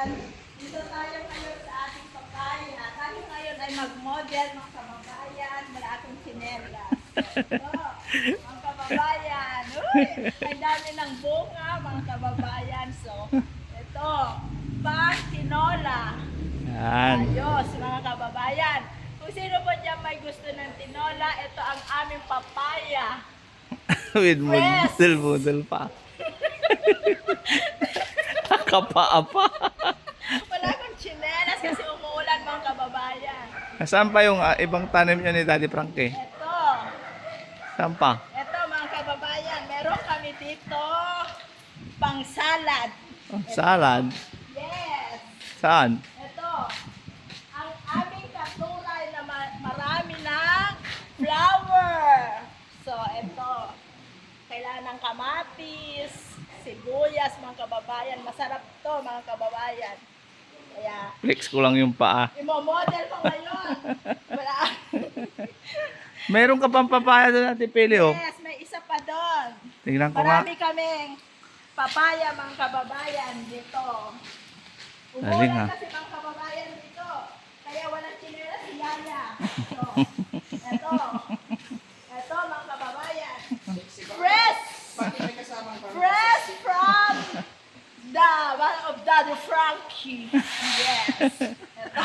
kababayan, dito tayo ngayon sa ating papaya. Tayo ngayon ay mag-model mga kababayan, wala akong tsinelas. Ito, mga kababayan, uy, ang dami ng bunga mga kababayan. So, ito, pang tinola. Yan. Ayos mga kababayan. Kung sino po dyan may gusto ng tinola, ito ang aming papaya. With Press. budol pa. Nakapaapa. Wala akong tsinelas kasi umuulan mga kababayan. Saan pa yung ibang tanim nyo ni Daddy Frankie? Ito. Saan pa? Ito mga kababayan, meron kami dito pang salad. Oh, salad? Yes. Saan? Ito. Ang aming katulay na marami ng flower. So, ito. Kailangan ng kamatis, sibuyas mga kababayan. Masarap to mga kababayan. Kaya, Flex ko lang yung paa. imo-model ko ngayon. Wala. Meron ka pang papaya doon natin pili oh. Yes, may isa pa doon. Tingnan ko nga. Marami kaming papaya mga kababayan dito. Galing, ha? Umulan kasi mga kababayan dito. Kaya walang chinela si Yaya. So, ito mga kababayan. Fresh! Fresh from the one of Daddy Frankie. Yes. Ito.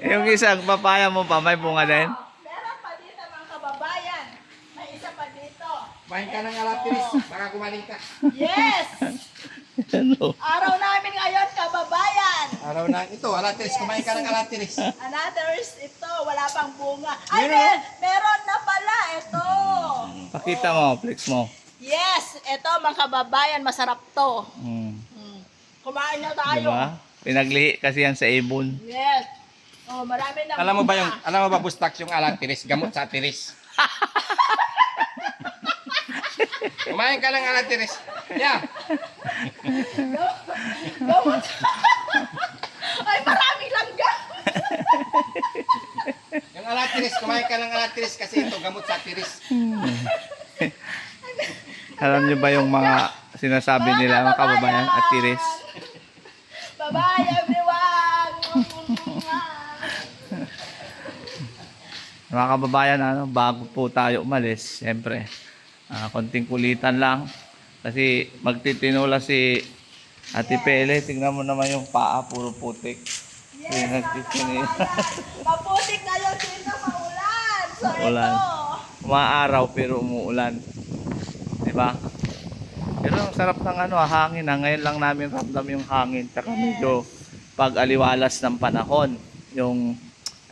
Yung isang papaya mo pa, may bunga din? Meron pa dito mga kababayan. May isa pa dito. Kumain ka ng alatiris, baka gumaling ka. Yes! Ano? Araw namin ngayon, kababayan. Araw na ito, alatiris, kumain ka ng alatiris. Another ito, wala pang bunga. Ay, meron na pala. Ito. Pakita mo, flex mo. Yes, ito mga kababayan, masarap to. Hmm. Kumain na tayo. Diba? Pinaglihi kasi yan sa ibon. Yes. Oh, marami na Alam mo ba bunga. Bustax yung alatiris, gamot sa atiris. Kumain ka ng alatiris. Yeah. Gamot. Ay, marami langga. Yung alatiris, kumain ka ng alatiris kasi ito gamot sa atiris. Alam nyo ba yung mga sinasabi nila mga kababayan at tiris? Bye-bye, everyone. Mga kababayan, bago po tayo umalis, siyempre, konting kulitan lang. Kasi magtitinula si Ate Pele. Tingnan mo naman yung paa, puro putik. Yes, Nagtitinila. maputik ngayon dito, maulan. So, Maulan. ito. Umaaraw pero umuulan. Diba? Pero ang sarap ng hangin. Ngayon lang namin ramdam yung hangin. Tsaka medyo pag-aliwalas ng panahon.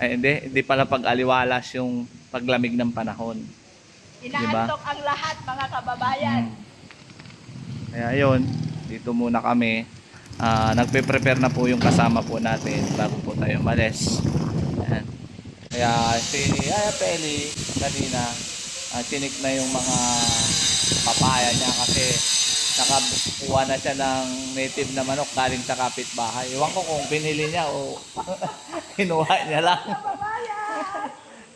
Hindi pala pag-aliwalas yung paglamig ng panahon. Inaantok ang lahat, mga kababayan. Kaya yun, dito muna kami. Nagpe-prepare na po yung kasama po natin bago po tayo umalis. Ayan. Kaya si Aya Peli kanina, chinik na yung mga papaya niya kasi nakakuha na siya ng native na manok galing sa kapitbahay. Ewan ko kung pinili niya o kinuha niya lang.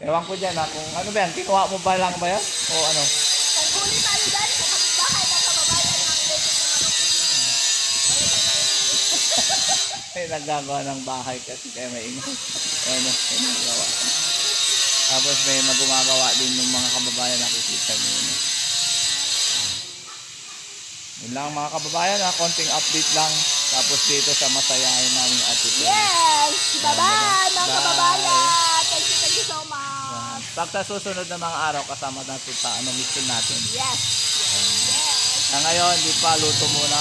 Ewan ko dyan kung ano ba yan, kinuha mo ba lang ba yan? O ano? Nagkuli tayo dahil sa kapitbahay ng kababayan ng native na manok. Ay, naggagawa ng bahay kasi kaya may ingay. Ano, nagawa. Tapos may magumagawa din ng mga kababayan nakikita niyo yun. Yun lang mga kababayan konting update lang. Tapos dito sa masayahin namin Ate Pele. Yes! Bye-bye, mga Bye. kababayan. Thank you so much. Pag sa susunod na mga araw kasama natin sa mission natin. Yes. Yes. Na ngayon, di pa luto muna.